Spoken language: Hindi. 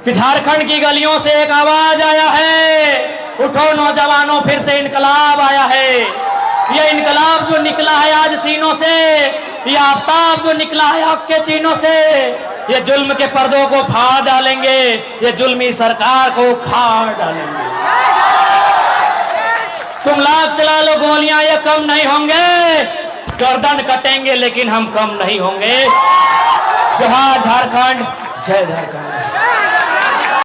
कि झारखंड की गलियों से एक आवाज आया है, उठो नौजवानों फिर से इनकलाब आया है। ये इनकलाब जो निकला है आज सीनों से, ये आफ्ताब जो निकला है आपके चीनों से, ये जुल्म के पर्दों को फाड़ डालेंगे, ये जुल्मी सरकार को उखाड़ डालेंगे। तुम लाख चला लो गोलियां, ये कम नहीं होंगे। गर्दन कटेंगे लेकिन हम कम नहीं होंगे। जोहार झारखंड, जय झारखंड।